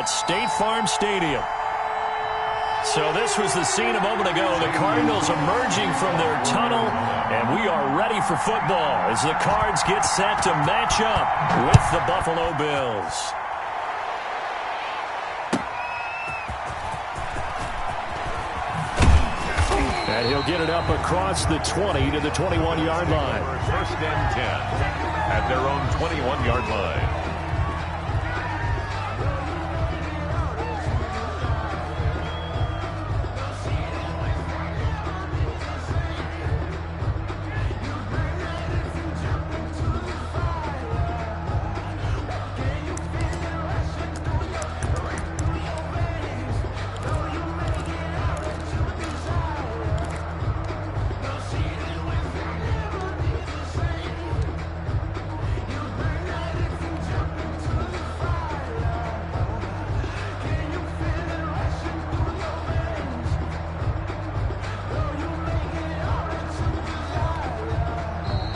at State Farm Stadium. So this was the scene a moment ago. The Cardinals emerging from their tunnel, and we are ready for football as the Cards get set to match up with the Buffalo Bills. And he'll get it up across the 20 to the 21-yard line. First and 10 at their own 21-yard line.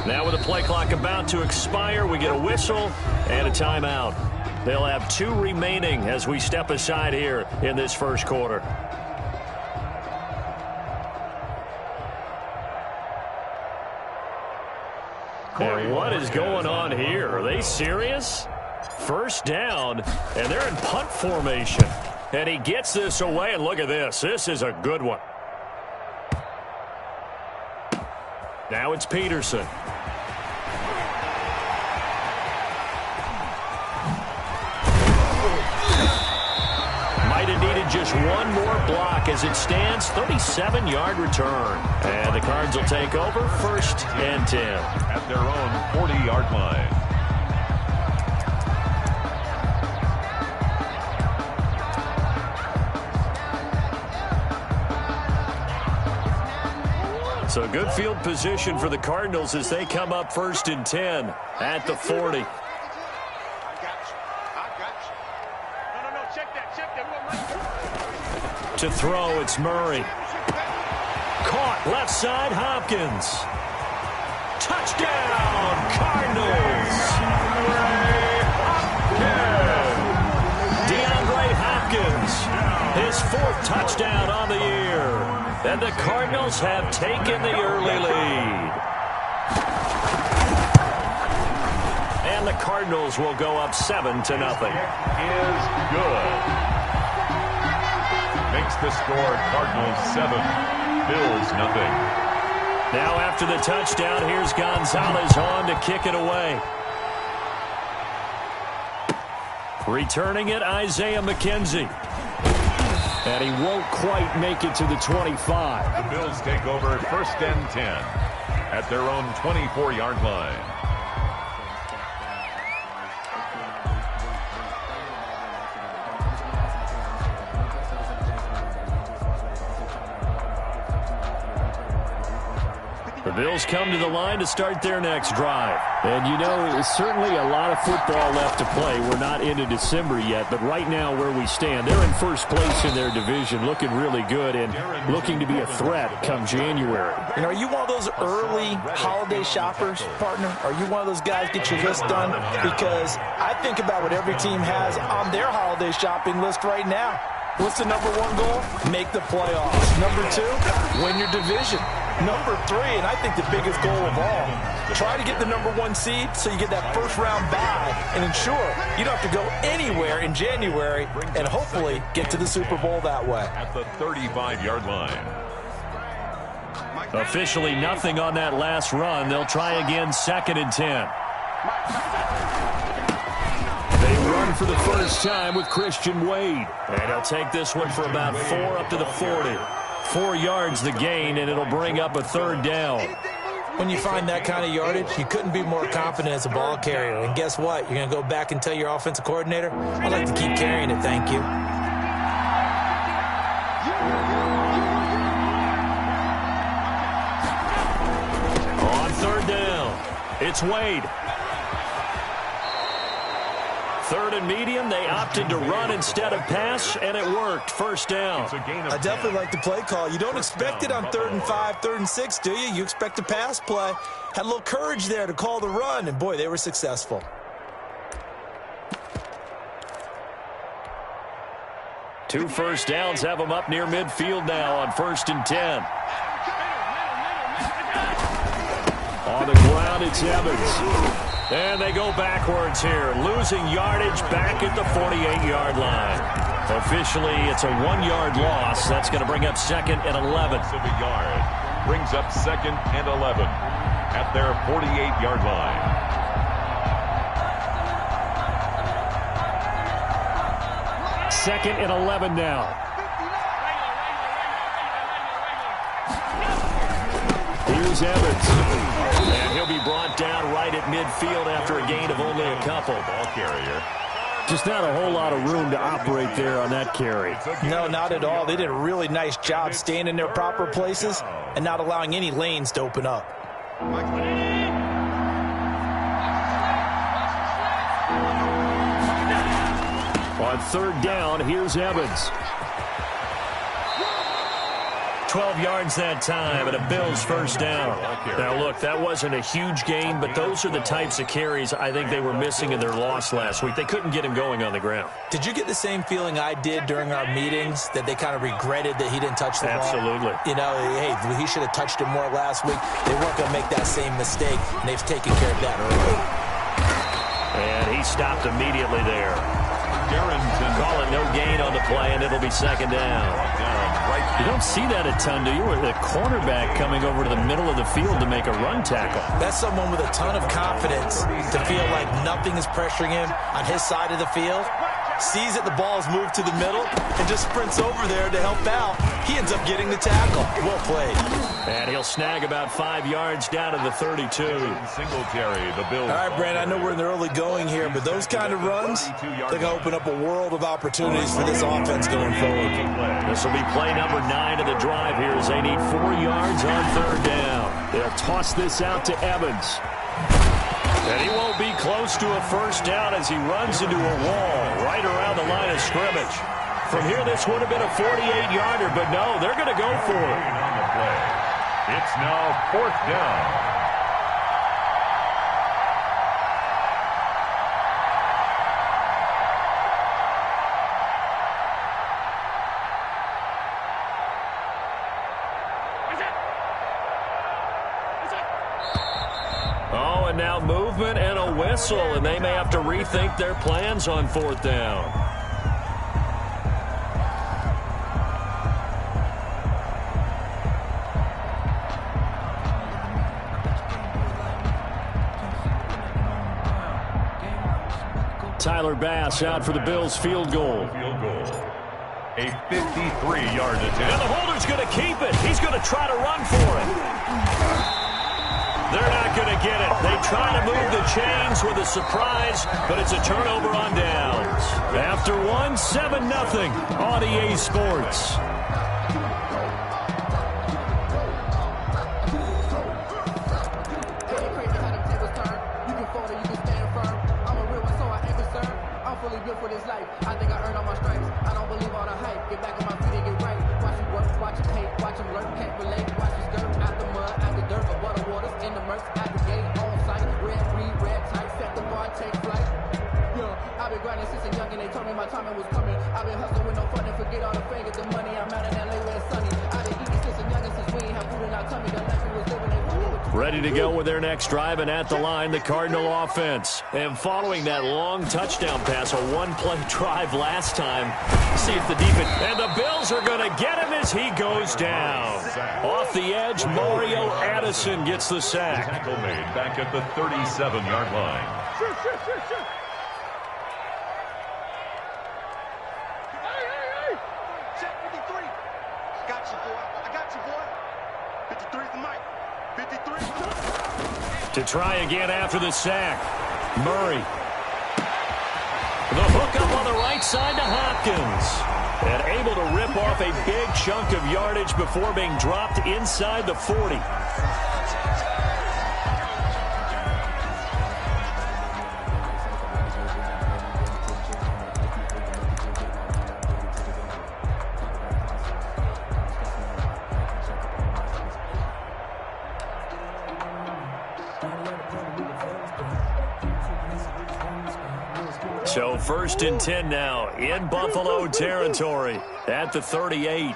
Now with the play clock about to expire, we get a whistle and a timeout. They'll have 2 remaining as we step aside here in this first quarter. And what is going on here? Are they serious? First down, and they're in punt formation. And he gets this away, and look at this. This is a good one. Now it's Peterson. Might have needed just one more block as it stands. 37-yard return. And the Cards will take over first and 10. At their own 40-yard line. So good field position for the Cardinals as they come up first and 10 at the 40. To throw, it's Murray. Caught left side, Hopkins. Touchdown, Cardinals. DeAndre Hopkins, his 4th touchdown on the year. And the Cardinals have taken the early lead. And the Cardinals will go up 7-0. Is good. Makes the score Cardinals 7, Bills nothing. Now after the touchdown, here's Gonzalez on to kick it away. Returning it, Isaiah McKenzie. And he won't quite make it to the 25. The Bills take over first and 10 at their own 24-yard line. The Bills come to the line to start their next drive. And, you know, there's certainly a lot of football left to play. We're not into December yet, but right now where we stand, they're in first place in their division, looking really good and looking to be a threat come January. You know, are you one of those early holiday shoppers, partner? Are you one of those guys get your list done? Because I think about what every team has on their holiday shopping list right now. What's the number 1 goal? Make the playoffs. Number 2, win your division. Number 3, and I think the biggest goal of all, try to get the number 1 seed so you get that first-round bye and ensure you don't have to go anywhere in January and hopefully get to the Super Bowl that way. At the 35-yard line. Officially nothing on that last run. They'll try again, 2nd and 10. They run for the first time with Christian Wade. And he'll take this one for about 4 up to the 40. 4 yards the gain, and it'll bring up a 3rd down. When you find that kind of yardage, you couldn't be more confident as a ball carrier. And guess what? You're going to go back and tell your offensive coordinator, I'd like to keep carrying it, thank you. On 3rd down, it's Wade. 3rd and medium, they opted to run instead of pass, and it worked. First down. I definitely like the play call. You don't expect it on 3rd and 5, 3rd and 6, do you? You expect a pass play. Had a little courage there to call the run, and boy, they were successful. 2 first downs have them up near midfield now on 1st and 10. On the ground, it's Evans. And they go backwards here, losing yardage back at the 48-yard line. Officially, it's a 1-yard loss. That's going to bring up 2nd and 11. Of a yard. Brings up 2nd and 11 at their 48-yard line. Second and 11 now. Here's Evans. And he'll be brought down right at midfield after a gain of only a couple. Ball carrier. Just not a whole lot of room to operate there on that carry. No, not at all. They did a really nice job staying in their proper places and not allowing any lanes to open up. On 3rd down, here's Evans. 12 yards that time, and a Bills first down. Now, look, that wasn't a huge gain, but those are the types of carries I think they were missing in their loss last week. They couldn't get him going on the ground. Did you get the same feeling I did during our meetings, that they kind of regretted that he didn't touch the ball? Absolutely. You know, hey, he should have touched it more last week. They weren't going to make that same mistake, and they've taken care of that early. And he stopped immediately there. Call it no gain on the play, and it'll be 2nd down. You don't see that a ton, do you? Or the cornerback coming over to the middle of the field to make a run tackle. That's someone with a ton of confidence to feel like nothing is pressuring him on his side of the field. Sees that the ball's moved to the middle and just sprints over there to help out. He ends up getting the tackle. Well played. And he'll snag about 5 yards down to the 32. Singletary, the Bills. All right, Brandon, I know we're in the early going here, but those kind of runs, they're going to open up a world of opportunities for this offense going forward. This will be play number 9 of the drive here as they need 4 yards on 3rd down. They'll toss this out to Evans. And he won't be close to a first down as he runs into a wall right around the line of scrimmage. From here, this would have been a 48-yarder, but no, they're going to go for it. It's now 4th down. Oh, and now movement and a whistle, and they may have to rethink their plans on 4th down. Tyler Bass out for the Bills field goal. A 53-yard attempt. And the holder's going to keep it. He's going to try to run for it. They're not going to get it. They try to move the chains with a surprise, but it's a turnover on downs. After 7-0 on EA Sports. For this life, I think I earned all my stripes. I don't believe all the hype. Get back on my feet and get right. Watch you work, watch you hate, watch them lurk, can't relate. Watch you skirt out the mud, out the dirt, above the waters, in the murks, at the gate, on sight. Red, green, red, tight, set the bar, take flight. Yo, I've been grinding since a young and they told me my timing was coming. I've been hustling with no fun and forget all the fame, get the money. I'm out in LA where it's sunny. I've been eating since a young and since we ain't have food in our tummy. The life we was living, they ready to go with their next drive, and at the line, the Cardinal offense. And following that long touchdown pass, a one-play drive last time, see if the defense... And the Bills are going to get him as he goes down. Off the edge, Mario Addison gets the sack. Tackle made back at the 37-yard line. Check 53. Got you, boy. I got you, boy. 53's the mic. 53. To try again after the sack, Murray. The hook up on the right side to Hopkins. And able to rip off a big chunk of yardage before being dropped inside the 40. So 1st and 10 now in Buffalo territory at the 38.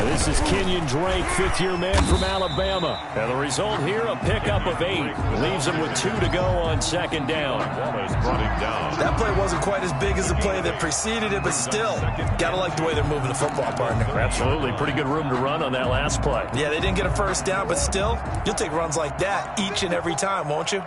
This is Kenyon Drake, fifth-year man from Alabama. And the result here, a pickup of 8. Leaves him with 2 to go on 2nd down. That play wasn't quite as big as the play that preceded it, but still, got to like the way they're moving the football, partner. Absolutely. Pretty good room to run on that last play. Yeah, they didn't get a first down, but still, you'll take runs like that each and every time, won't you?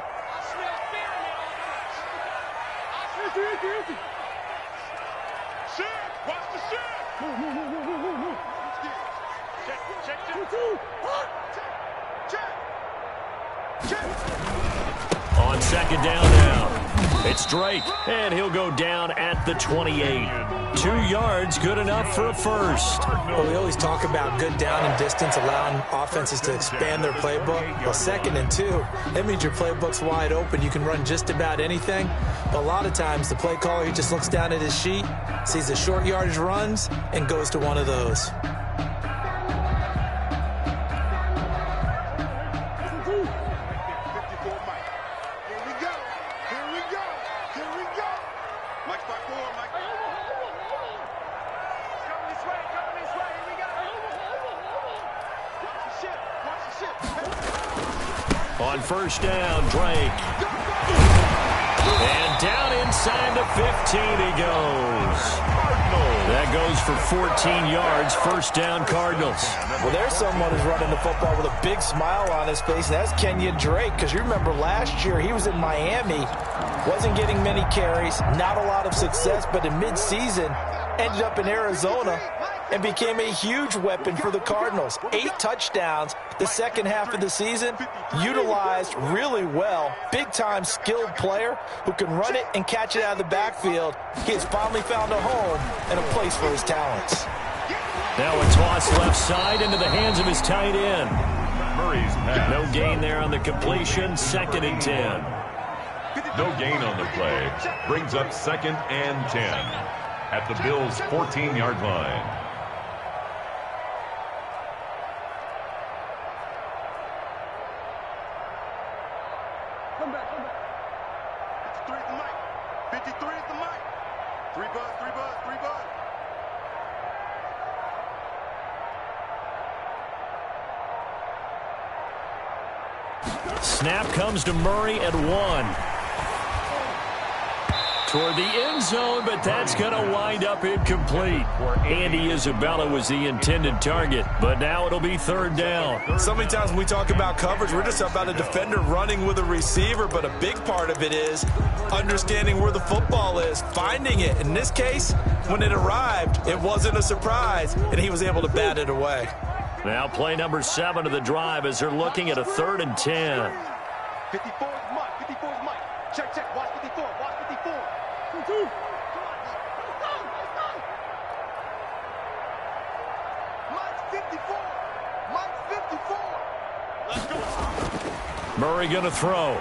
On 2nd down now, it's Drake, and he'll go down at the 28. 2 yards, good enough for a first. Well, we always talk about good down and distance, allowing offenses to expand their playbook. Well, 2nd and 2, that means your playbook's wide open. You can run just about anything. But a lot of times, the play caller, he just looks down at his sheet, sees the short yardage runs, and goes to one of those. On 1st down, Drake. And down inside the 15 he goes. That goes for 14 yards, 1st down Cardinals. Well, there's someone who's running the football with a big smile on his face, and that's Kenyon Drake, because you remember last year he was in Miami, wasn't getting many carries, not a lot of success, but in midseason ended up in Arizona and became a huge weapon for the Cardinals. 8 touchdowns the second half of the season, utilized really well. Big-time skilled player who can run it and catch it out of the backfield. He has finally found a home and a place for his talents. Now a toss left side into the hands of his tight end. Murray's pass. No gain there on the completion, 2nd and 10. No gain on the play. Brings up 2nd and 10 at the Bills' 14-yard line. Come back. 53 is the mic. 53 is the mic. 3 buzz. Snap comes to Murray at 1. Toward the end zone, but that's going to wind up incomplete. Andy Isabella was the intended target, but now it'll be 3rd down. So many times when we talk about coverage, we're just talking about a defender running with a receiver, but a big part of it is understanding where the football is, finding it. In this case, when it arrived, it wasn't a surprise, and he was able to bat it away. Now play number 7 of the drive as they're looking at a 3rd and 10. 54 is Mike. 54 is Mike. Check. Watch 54. Watch 54. Mike's 54. Mike's 54. Let's go. Murray going to throw.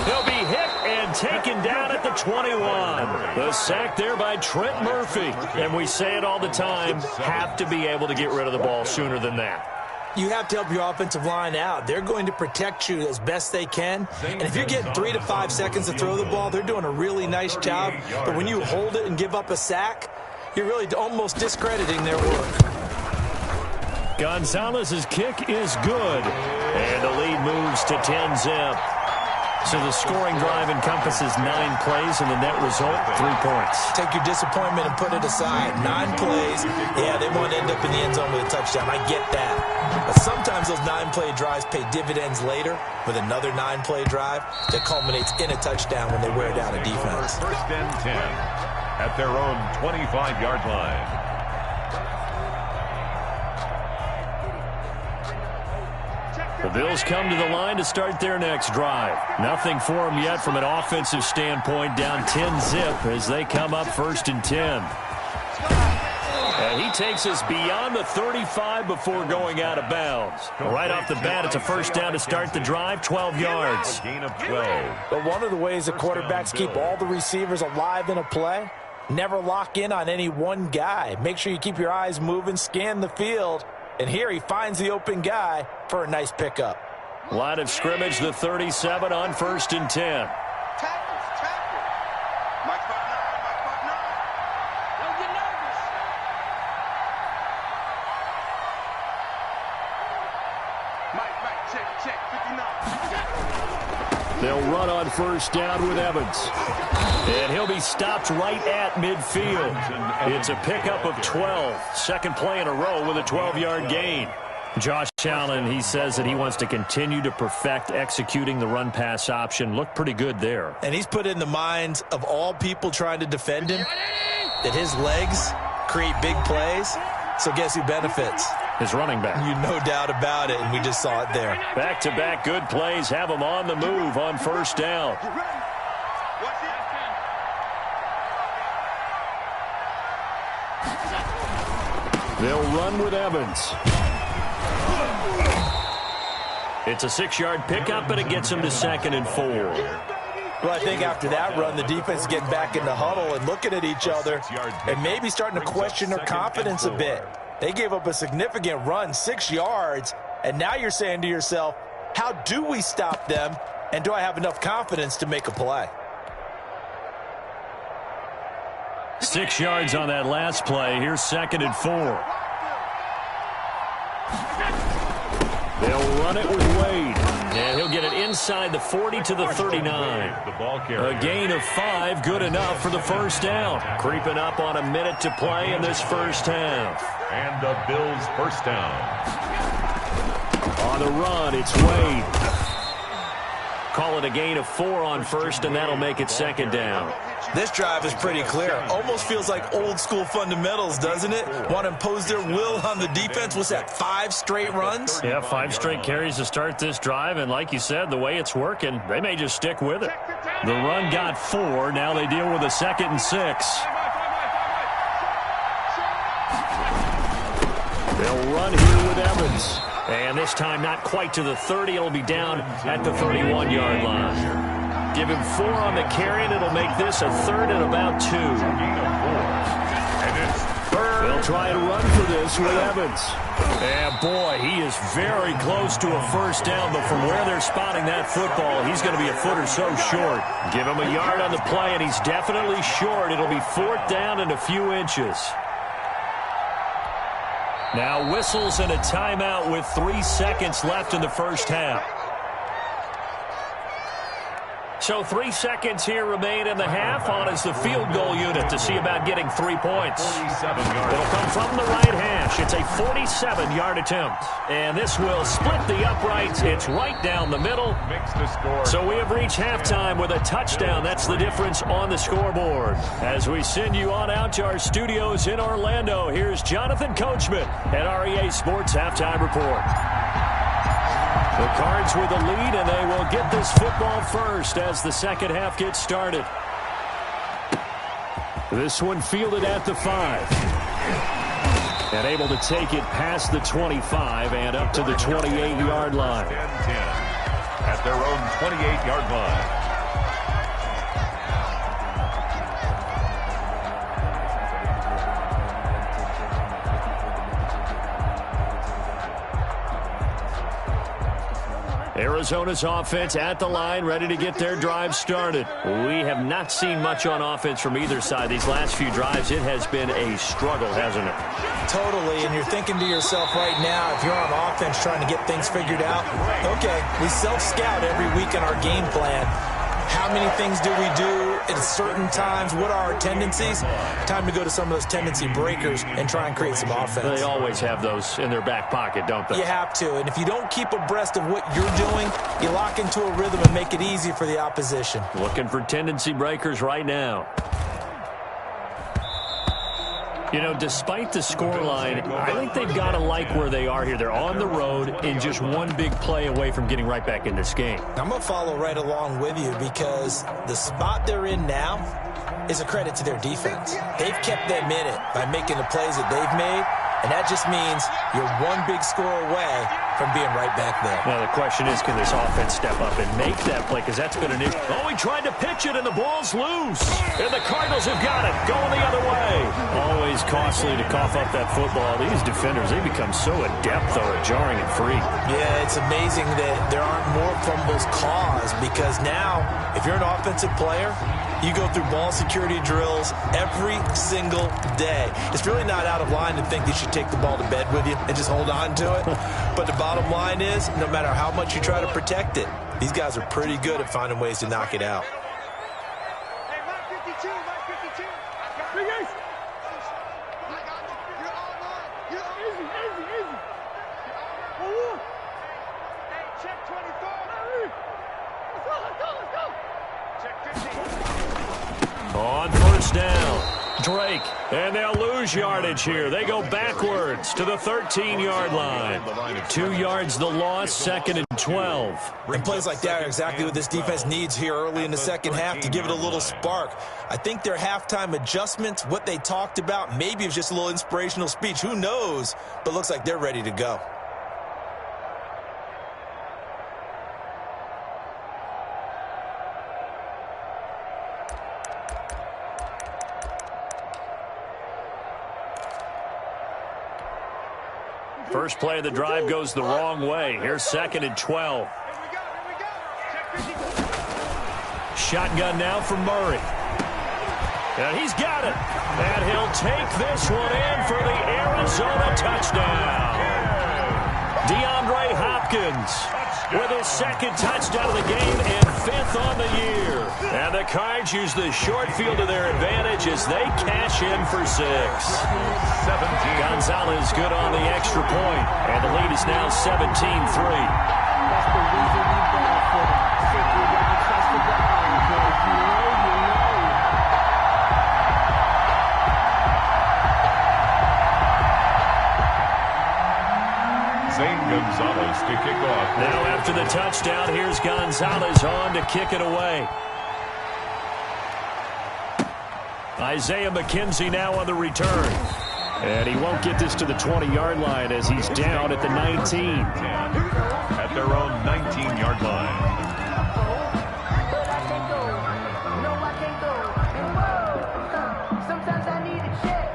He'll be hit and taken down at the 21. The sack there by Trent Murphy. And we say it all the time, have to be able to get rid of the ball sooner than that. You have to help your offensive line out. They're going to protect you as best they can. And if you're getting 3 to 5 seconds to throw the ball, they're doing a really nice job. But when you hold it and give up a sack, you're really almost discrediting their work. Gonzalez's kick is good. And the lead moves to 10-zip. So the scoring drive encompasses 9 plays, and the net result, 3 points. Take your disappointment and put it aside. 9 plays, yeah, they want to end up in the end zone with a touchdown. I get that. But sometimes those 9-play drives pay dividends later with another 9-play drive that culminates in a touchdown when they wear down a defense. 1st and 10 at their own 25-yard line. The Bills come to the line to start their next drive. Nothing for them yet from an offensive standpoint, down 10-zip as they come up 1st and 10. And he takes us beyond the 35 before going out of bounds. Right off the bat, it's a 1st down to start the drive, 12 yards. Gain of 12. But one of the ways the quarterbacks keep all the receivers alive in a play, never lock in on any one guy. Make sure you keep your eyes moving, scan the field. And here he finds the open guy for a nice pickup. Line of scrimmage, the 37 on 1st and 10. They'll run on 1st down with Evans. And he'll be stopped right at midfield. It's a pickup of 12. Second play in a row with a 12-yard gain. Josh Allen, he says that he wants to continue to perfect executing the run-pass option. Looked pretty good there. And he's put in the minds of all people trying to defend him that his legs create big plays. So guess who benefits? His running back. You no doubt about it, and we just saw it there. Back-to-back good plays have him on the move on 1st down. They'll run with Evans. It's a 6-yard pickup, and it gets him to 2nd and 4. Well, I think after that run, the defense is getting back in the huddle and looking at each other and maybe starting to question their confidence a bit. They gave up a significant run, 6 yards, and now you're saying to yourself, how do we stop them, and do I have enough confidence to make a play? 6 yards on that last play. Here's 2nd and 4. They'll run it with Wade. And he'll get it inside the 40 to the 39. A gain of 5, good enough for the 1st down. Creeping up on a minute to play in this first half. And the Bills' 1st down. On the run, it's Wade. Call it a gain of 4 on 1st, and that'll make it 2nd down. This drive is pretty clear. Almost feels like old school fundamentals, doesn't it? Want to impose their will on the defense. What's that, 5 straight runs? Yeah, 5 straight carries to start this drive, and like you said, the way it's working, they may just stick with it. The run got 4. Now they deal with a 2nd and 6. They'll run here with Evans. And this time not quite to the 30. It'll be down at the 31-yard line. Give him 4 on the carry, and it'll make this a 3rd and about 2. They'll try and run for this with Evans. And, boy, he is very close to a 1st down, but from where they're spotting that football, he's going to be a foot or so short. Give him a yard on the play, and he's definitely short. It'll be 4th down and a few inches. Now whistles and a timeout with 3 seconds left in the first half. So 3 seconds here remain in the half. On is the field goal unit to see about getting 3 points. It'll come from the right hash. It's a 47-yard attempt. And this will split the uprights. It's right down the middle. So we have reached halftime with a touchdown. That's the difference on the scoreboard. As we send you on out to our studios in Orlando, here's Jonathan Coachman at REA Sports Halftime Report. The Cards with the lead, and they will get this football first as the second half gets started. This one fielded at the 5. And able to take it past the 25 and up to the 28-yard line. 10-10 at their own 28-yard line. Arizona's offense at the line, ready to get their drive started. We have not seen much on offense from either side. These last few drives, it has been a struggle, hasn't it? Totally, and you're thinking to yourself right now, if you're on offense trying to get things figured out, okay, we self-scout every week in our game plan. How many things do we do at certain times? What are our tendencies? Time to go to some of those tendency breakers and try and create some offense. They always have those in their back pocket, don't they? You have to, and if you don't keep abreast of what you're doing, you lock into a rhythm and make it easy for the opposition. Looking for tendency breakers right now. You know, despite the scoreline, I think they've got to like where they are here. They're on the road and just one big play away from getting right back in this game. I'm going to follow right along with you because the spot they're in now is a credit to their defense. They've kept them in it by making the plays that they've made, and that just means you're one big score away from being right back there. Now the question is, can this offense step up and make that play? Because that's been an issue. Oh, he tried to pitch it, and the ball's loose. And the Cardinals have got it, going the other way. Always costly to cough up that football. These defenders, they become so adept, though, at jarring it free. Yeah, it's amazing that there aren't more fumbles caused, because now, if you're an offensive player, you go through ball security drills every single day. It's really not out of line to think you should take the ball to bed with you and just hold on to it. But the bottom line is, no matter how much you try to protect it, these guys are pretty good at finding ways to knock it out. Hey, Mike 52, Mike 52. Big Ace. I got you. You're all mine. You're all easy, easy, easy. Hey, check 24. Let's go, let's go, let's go. Check 15. On first down, Drake, and they'll lose yardage here. They go backwards to the 13-yard line. 2 yards the loss, 2nd and 12. And plays like that are exactly what this defense needs here early in the second half to give it a little spark. I think their halftime adjustments, what they talked about, maybe it was just a little inspirational speech. Who knows? But looks like they're ready to go. First play of the drive goes the wrong way. Here's 2nd and 12. Here we go. Check 52. Shotgun now for Murray. And he's got it. And he'll take this one in for the Arizona touchdown. DeAndre Hopkins with his 2nd touchdown of the game and 5th on the year. And the Cards use the short field to their advantage as they cash in for 6. 17. Gonzalez good on the extra point. And the lead is now 17-3. That's the reason we ball for them. Simply gotta trust the guy. Because you know. Zane Gonzalez to kick off. Now after the touchdown, here's Gonzalez on to kick it away. Isaiah McKenzie now on the return. And he won't get this to the 20-yard line as he's down at the 19. At their own 19-yard line. But I can't go. No, I can't go. And whoa, sometimes I need a check.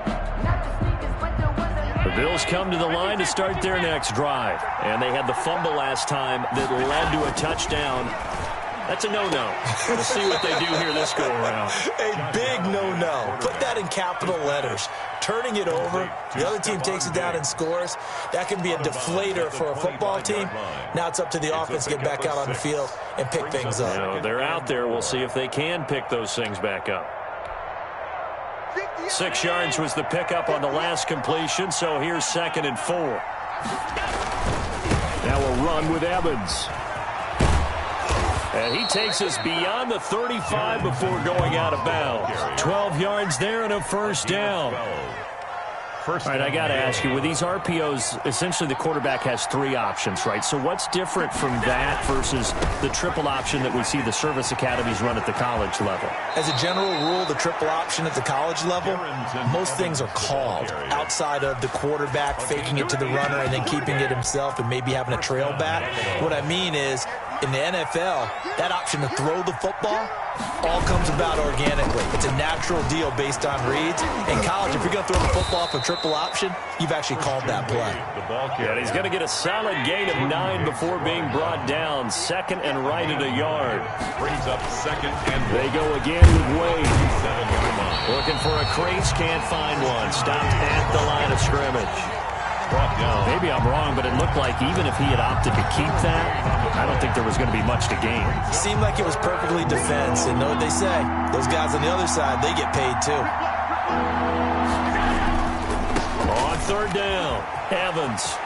Not the sneakers, but the ones that The Bills come to the line to start their next drive. And they had the fumble last time that led to a touchdown. That's a no-no. We'll see what they do here this go-around. A big no-no. Put that in capital letters. Turning it over, the other team takes it down and scores. That can be a deflator for a football team. Now it's up to the offense to get back out on the field and pick things up. You know, they're out there. We'll see if they can pick those things back up. 6 yards was the pickup on the last completion, so here's 2nd and 4. Now a run with Evans. And he takes us beyond the 35 before going out of bounds. 12 yards there and a first down. All right, I got to ask you, with these RPOs, essentially the quarterback has 3 options, right? So what's different from that versus the triple option that we see the service academies run at the college level? As a general rule, the triple option at the college level, most things are called outside of the quarterback faking it to the runner and then keeping it himself and maybe having a trail back. What I mean is, in the NFL, that option to throw the football all comes about organically. It's a natural deal based on reads. In college, if you're going to throw the football off a triple option, you've actually called that play. Yeah, and he's going to get a solid gain of 9 before being brought down. 2nd and right at a yard. Brings up 2nd and They go again with Wade. Looking for a crease, can't find one. Stopped at the line of scrimmage. Maybe I'm wrong, but it looked like even if he had opted to keep that, I don't think there was going to be much to gain. Seemed like it was perfectly defense, and know what they say. Those guys on the other side, they get paid too. On 3rd down, Evans.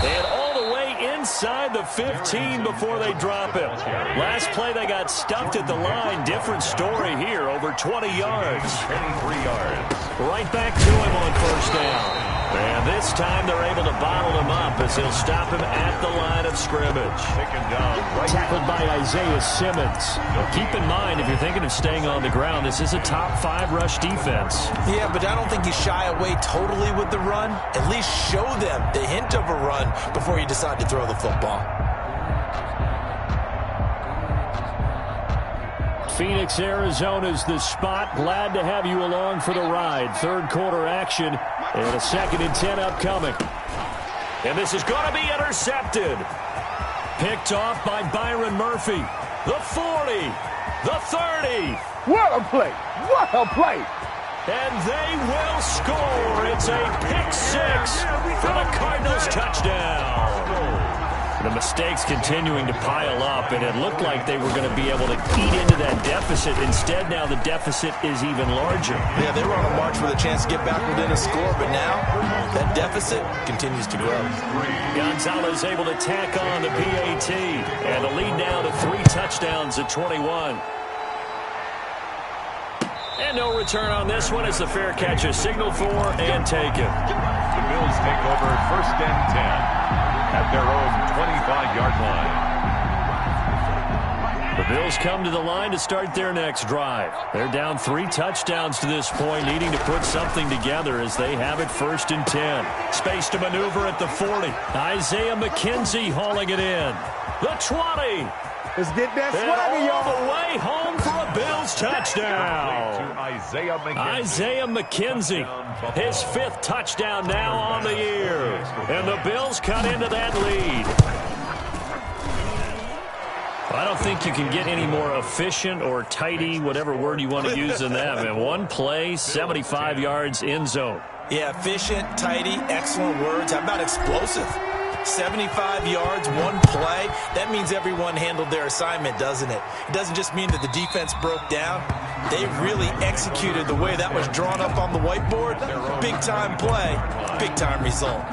And all the way inside the 15 before they drop him. Last play, they got stuffed at the line. Different story here, over 20 yards. 23 yards. Right back to him on 1st down. And this time they're able to bottle him up as he'll stop him at the line of scrimmage. Taken down right. Tackled by Isaiah Simmons. Well, keep in mind, if you're thinking of staying on the ground, this is a top 5 rush defense. Yeah, but I don't think you shy away totally with the run. At least show them the hint of a run before you decide to throw the football. Phoenix, Arizona's the spot. Glad to have you along for the ride. Third quarter action and a 2nd and 10 upcoming. And this is going to be intercepted. Picked off by Byron Murphy. The 40, the 30. What a play! What a play! And they will score. It's a pick 6 for the Cardinals touchdown. The mistakes continuing to pile up, and it looked like they were going to be able to eat into that deficit. Instead, now the deficit is even larger. Yeah, they were on a march with a chance to get back within a score, but now that deficit continues to grow. Gonzalez able to tack on the PAT, and the lead now to 3 touchdowns at 21. And no return on this one as the fair catch is signaled for and taken. The Bills take over 1st and 10. At their own 25-yard line. The Bills come to the line to start their next drive. They're down 3 touchdowns to this point, needing to put something together as they have it 1st and 10. Space to maneuver at the 40. Isaiah McKenzie hauling it in. The 20. Let's get that And swagger, y'all. all the way home for a Bills touchdown. Isaiah McKenzie, his 5th touchdown now on the year. And the Bills cut into that lead. I don't think you can get any more efficient or tidy, whatever word you want to use in that. Man, one play, 75 yards in zone. Yeah, efficient, tidy, excellent words. How about explosive? 75 yards, one play. That means everyone handled their assignment, doesn't it? It doesn't just mean that the defense broke down. They really executed the way that was drawn up on the whiteboard. Big-time play, big-time result.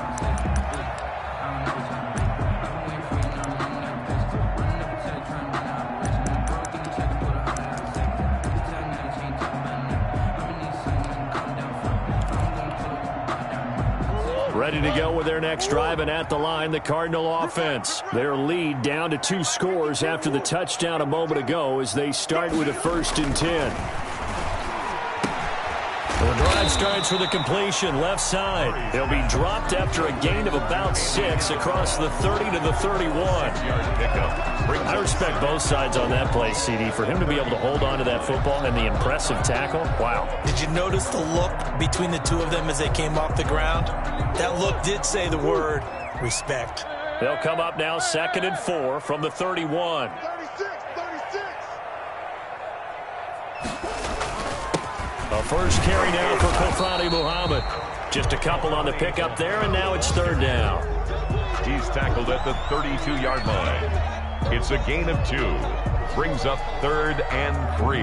Ready to go with their next drive, and at the line, the Cardinal offense. Their lead down to 2 scores after the touchdown a moment ago as they start with a 1st and 10. The drive starts with a completion left side. He'll be dropped after a gain of about 6 across the 30 to the 31. I respect both sides on that play, CD. For him to be able to hold on to that football and the impressive tackle, wow. Did you notice the look between the two of them as they came off the ground? That look did say the word respect. They'll come up now 2nd and 4 from the 31. 36. A first carry now for Kofrani Muhammad. Just a couple on the pickup there, and now it's 3rd down. He's tackled at the 32-yard line. It's a gain of 2. Brings up 3rd and 3.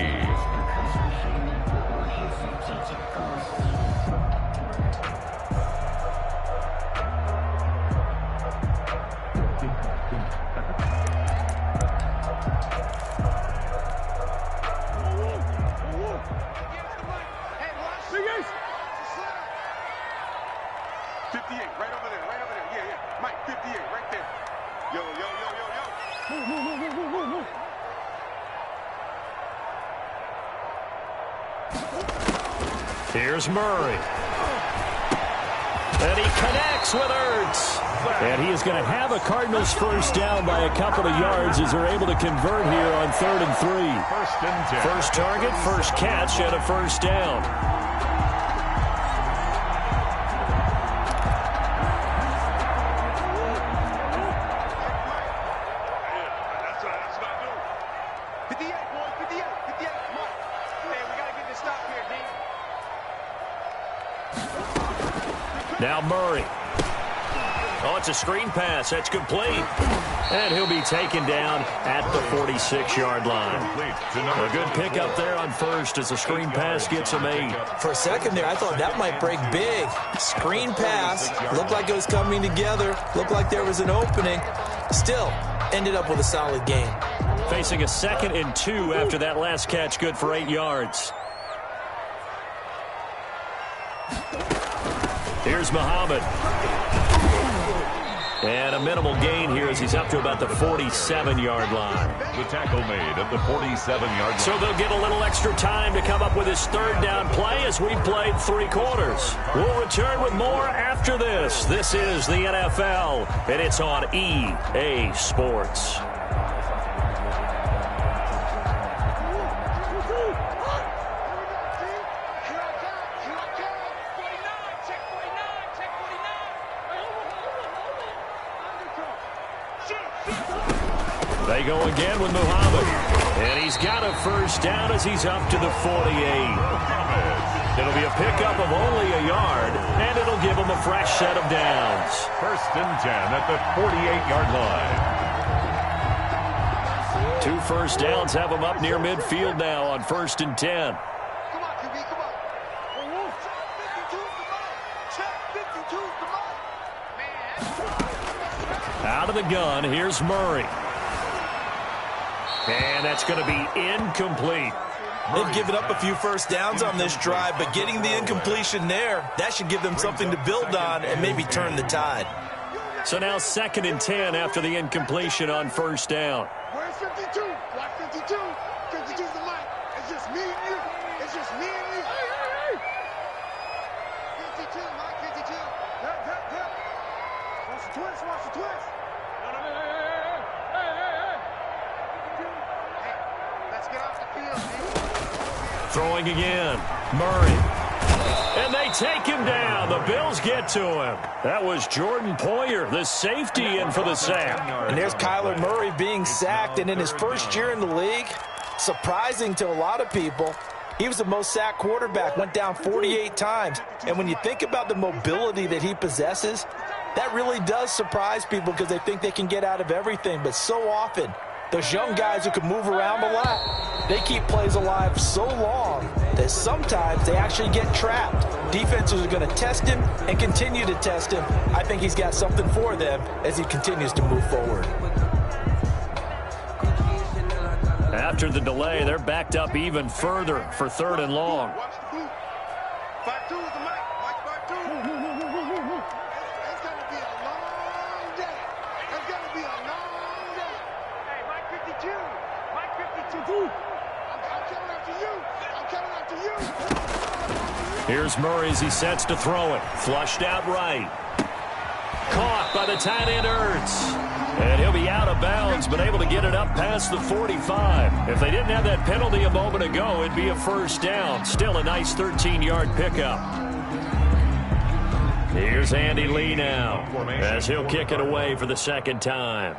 Here's Murray. And he connects with Ertz. And he is going to have a Cardinals first down by a couple of yards as they're able to convert here on 3rd and 3. 1st and 10. First target, first catch, and a first down. Now Murray. Oh, it's a screen pass. That's complete. And he'll be taken down at the 46-yard line. A good pickup there on first as the screen pass gets him 8. For a second there, I thought that might break big. Screen pass. Looked like it was coming together. Looked like there was an opening. Still, ended up with a solid gain. Facing a 2nd and 2 after that last catch, good for 8 yards. Here's Muhammad. And a minimal gain here as he's up to about the 47-yard line. The tackle made at the 47-yard line. So they'll get a little extra time to come up with his third down play as we played 3 quarters. We'll return with more after this. This is the NFL, and it's on EA Sports. They go again with Muhammad. And he's got a first down as he's up to the 48. It'll be a pickup of only a yard, and it'll give him a fresh set of downs. First and 10 at the 48-yard line. 2 first downs have him up near midfield now on 1st and 10. Come on, QB, come on. Check 52's the money. Check 52's the money. Out of the gun, here's Murray. And that's going to be incomplete. They've given up a few first downs on this drive, but getting the incompletion there, that should give them something to build on and maybe turn the tide. So now 2nd and 10 after the incompletion on first down. Where's 52? Block 52. 52's the mic. It's just me and you. It's just me and you. 52, Mike, 52. Yep. Watch the twist, watch the twist. Hey, let's get off the field, man. Throwing again. Murray. And they take him down. The Bills get to him. That was Jordan Poyer, the safety, in for the sack. And there's Kyler Murray being sacked, and in his first year in the league, surprising to a lot of people, he was the most sacked quarterback, went down 48 times. And when you think about the mobility that he possesses, that really does surprise people because they think they can get out of everything. But so often, those young guys who can move around a lot, they keep plays alive so long that sometimes they actually get trapped. Defenses are going to test him and continue to test him. I think he's got something for them as he continues to move forward. After the delay, they're backed up even further for 3rd and long. Watch the boot. 5-2 is the mic. Mike 5-2. It's going to be a long day. It's going to be a long day. Hey, Mike 52. Mike 52. I'm coming after you. I'm coming after you. Here's Murray as he sets to throw it. Flushed out right. Caught by the tight end Ertz. And he'll be out of bounds, but able to get it up past the 45. If they didn't have that penalty a moment ago, it'd be a first down. Still a nice 13-yard pickup. Here's Andy Lee now as he'll kick it away for the 2nd time.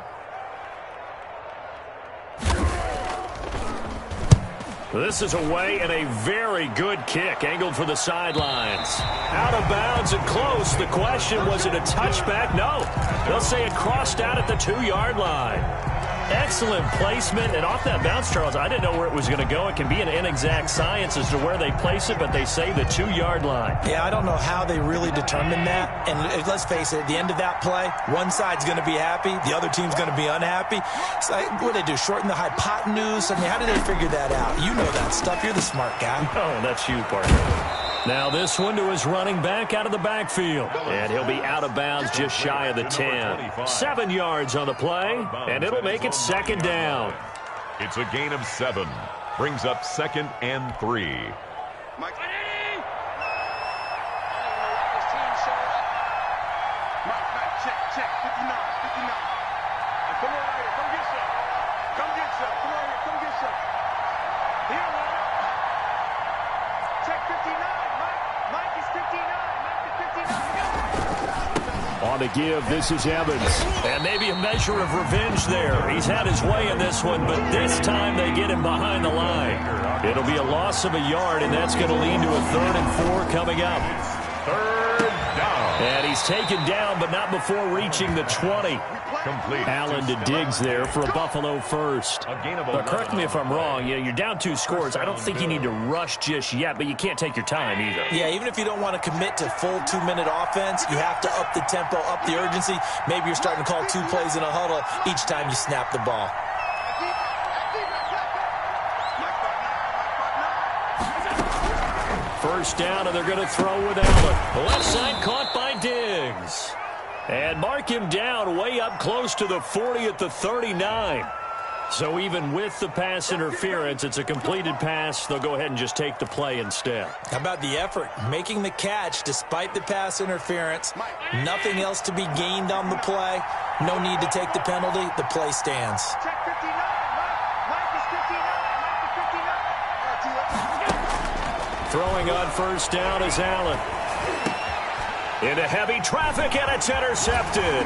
This is away and a very good kick, angled for the sidelines. Out of bounds and close. The question, was it a touchback? No. They'll say it crossed out at the 2-yard line. Excellent placement, and off that bounce, Charles, I didn't know where it was going to go. It can be an inexact science as to where they place it, but they say the 2-yard line. Yeah, I don't know how they really determined that. And let's face it, at the end of that play, one side's going to be happy, the other team's going to be unhappy. So what do they do, shorten the hypotenuse? I mean, how do they figure that out? You know that stuff. You're the smart guy. Oh, that's you, partner. Now this one to his running back out of the backfield. And he'll be out of bounds just shy of the 10. 7 yards on the play, and it'll make it 2nd down. It's a gain of 7. Brings up 2nd and 3. Mike. Check. 59. Come on out here. Come get some. Come on here. Come get some. Here, man. Check 59. Mike is 59. On the give, this is Evans. And maybe a measure of revenge there. He's had his way in this one, but this time they get him behind the line. It'll be a loss of a yard, and that's going to lead to a 3rd and 4 coming up. 3rd down. And he's taken down, but not before reaching the 20. Complete. Allen to Diggs there for a Buffalo first. But correct me if I'm wrong, you're down 2 scores. I don't think you need to rush just yet, but you can't take your time either. Yeah, even if you don't want to commit to full 2-minute offense, you have to up the tempo, up the urgency. Maybe you're starting to call 2 plays in a huddle each time you snap the ball. First down, and they're going to throw with Allen. Left side caught by Diggs. And mark him down way up close to the 40 at the 39. So even with the pass interference, it's a completed pass. They'll go ahead and just take the play instead. How about the effort? Making the catch despite the pass interference. Nothing else to be gained on the play. No need to take the penalty. The play stands. Throwing on first down is Allen. Into heavy traffic, and it's intercepted.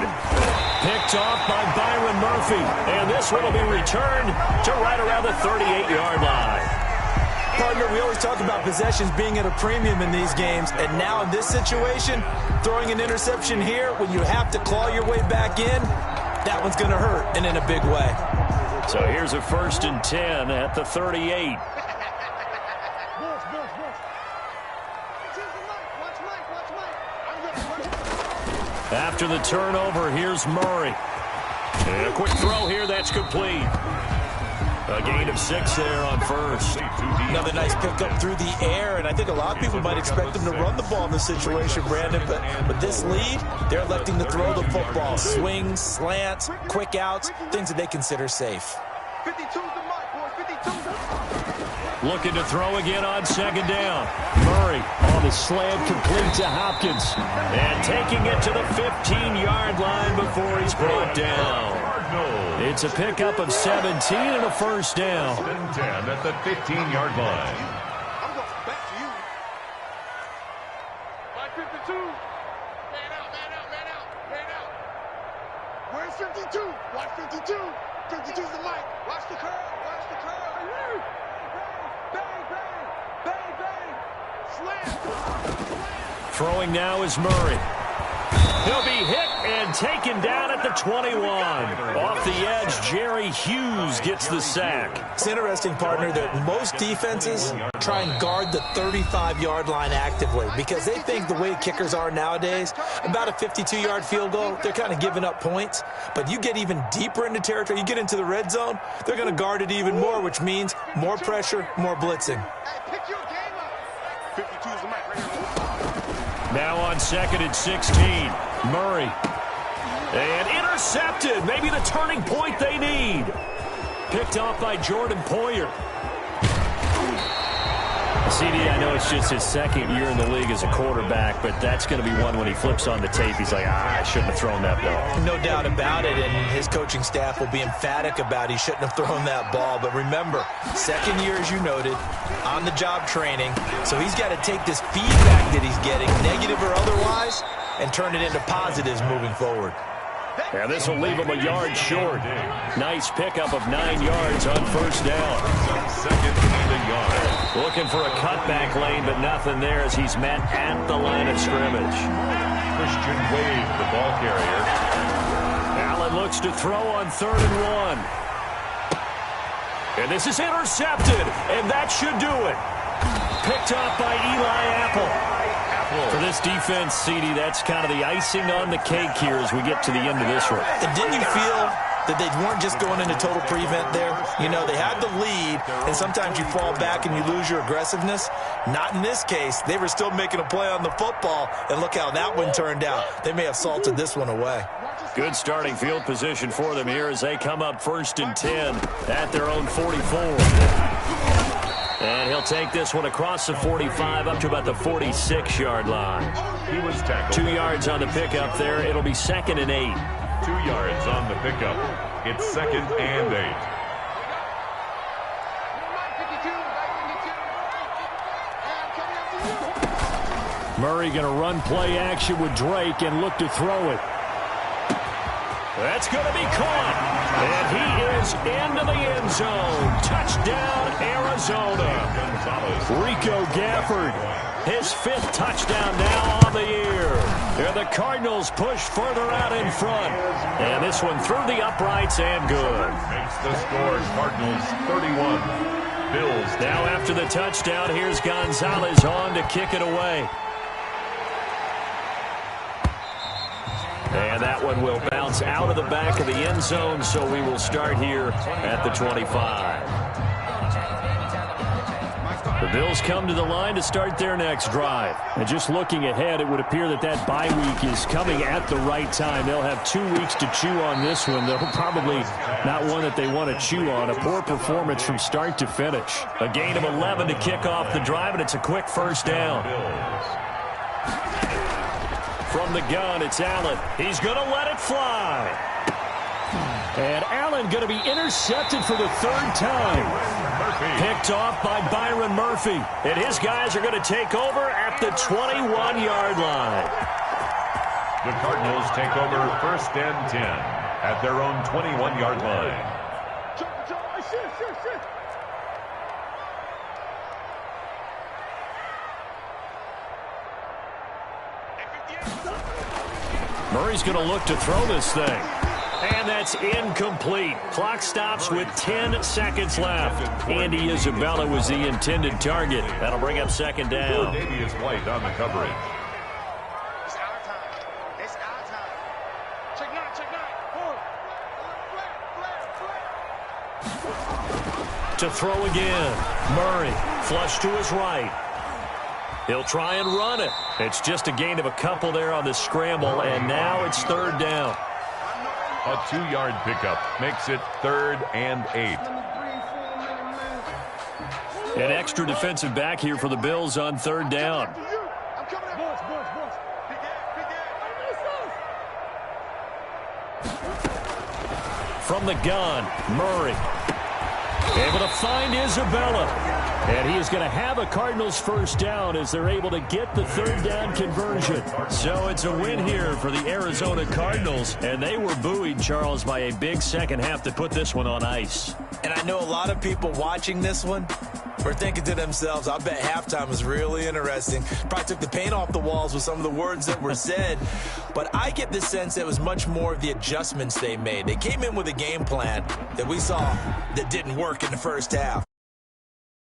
Picked off by Byron Murphy. And this one will be returned to right around the 38-yard line. Partner, we always talk about possessions being at a premium in these games. And now in this situation, throwing an interception here when you have to claw your way back in, that one's going to hurt, and in a big way. So here's a 1st and 10 at the 38. After the turnover, here's Murray. And a quick throw here, that's complete. A gain of 6 there on first. Another nice pickup through the air, and I think a lot of people might expect them to run the ball in this situation, Brandon, but with this lead, they're electing to throw the football. Swings, slants, quick outs, things that they consider safe. 52's the mark, boys, 52. Looking to throw again on 2nd down. Murray on the slant, complete to Hopkins. And taking it to the 15-yard line before he's brought down. It's a pickup of 17 and a 1st down. 10 at the 15-yard line. I'm going back to you. By 52. Man out, man out, man out, man out. Where's 52? Watch 52. 52's the mic. Watch the curl. Watch the curl. Bang, bang, bang, bang. Slam. Throwing now is Murray. He'll be hit and taken down at the 21. Off the edge, Jerry Hughes gets the sack. It's interesting, partner, that most defenses try and guard the 35-yard line actively because they think the way kickers are nowadays, about a 52-yard field goal, they're kind of giving up points. But you get even deeper into territory, you get into the red zone, they're going to guard it even more, which means more pressure, more blitzing. Hey, pick your game up. 52's the mic right here. Now on 2nd and 16. Murray. And intercepted. Maybe the turning point they need. Picked off by Jordan Poyer. CD, I know it's just his 2nd year in the league as a quarterback, but that's going to be one when he flips on the tape. He's like, I shouldn't have thrown that ball. No doubt about it, and his coaching staff will be emphatic about he shouldn't have thrown that ball. But remember, 2nd year, as you noted, on-the-job training, so he's got to take this feedback that he's getting, negative or otherwise, and turn it into positives moving forward. And this will leave him a yard short. Nice pickup of 9 yards on 1st down. 2nd and a yard. Looking for a cutback lane, but nothing there as he's met at the line of scrimmage. Christian Wade, the ball carrier. Allen looks to throw on 3rd and 1. And this is intercepted, and that should do it. Picked off by Eli Apple. For this defense, CD, that's kind of the icing on the cake here as we get to the end of this one. And didn't you feel that they weren't just going into total prevent there? You know, they had the lead, and sometimes you fall back and you lose your aggressiveness. Not in this case. They were still making a play on the football, and look how that one turned out. They may have salted this one away. Good starting field position for them here as they come up 1st and 10 at their own 44. And he'll take this one across the 45 up to about the 46-yard line. He was tackled. 2 yards on the pickup there. It'll be 2nd and 8. 2 yards on the pickup. It's 2nd and 8. Murray going to run play action with Drake and look to throw it. That's going to be caught. And he is into the end zone. Touchdown, Arizona. Rico Gafford, his 5th touchdown now on the year. And the Cardinals push further out in front. And this one through the uprights and good. Makes the score Cardinals 31. Bills. Now after the touchdown, here's Gonzalez on to kick it away. And that one will bounce out of the back of the end zone, so we will start here at the 25. The Bills come to the line to start their next drive. And just looking ahead, it would appear that that bye week is coming at the right time. They'll have 2 weeks to chew on this one, though probably not one that they want to chew on. A poor performance from start to finish. A gain of 11 to kick off the drive, and it's a quick first down. From the gun, it's Allen. He's going to let it fly. And Allen going to be intercepted for the 3rd time. Picked off by Byron Murphy. And his guys are going to take over at the 21-yard line. The Cardinals take over 1st and 10 at their own 21-yard line. Murray's going to look to throw this thing. And that's incomplete. Clock stops with 10 seconds left. Andy Isabella was the intended target. That'll bring up 2nd down. Davius White on the coverage. It's our time. It's our time. Check 9, check 9. To throw again. Murray flush to his right. He'll try and run it. It's just a gain of a couple there on the scramble, and now it's 3rd down. A 2-yard pickup makes it 3rd and 8. An extra defensive back here for the Bills on 3rd down. From the gun, Murray. Able to find Isabella. And he is going to have a Cardinals 1st down as they're able to get the 3rd down conversion. So it's a win here for the Arizona Cardinals. And they were buoyed, Charles, by a big second half to put this one on ice. And I know a lot of people watching this one were thinking to themselves, I bet halftime was really interesting. Probably took the paint off the walls with some of the words that were said. But I get the sense that it was much more of the adjustments they made. They came in with a game plan that we saw that didn't work in the 1st half.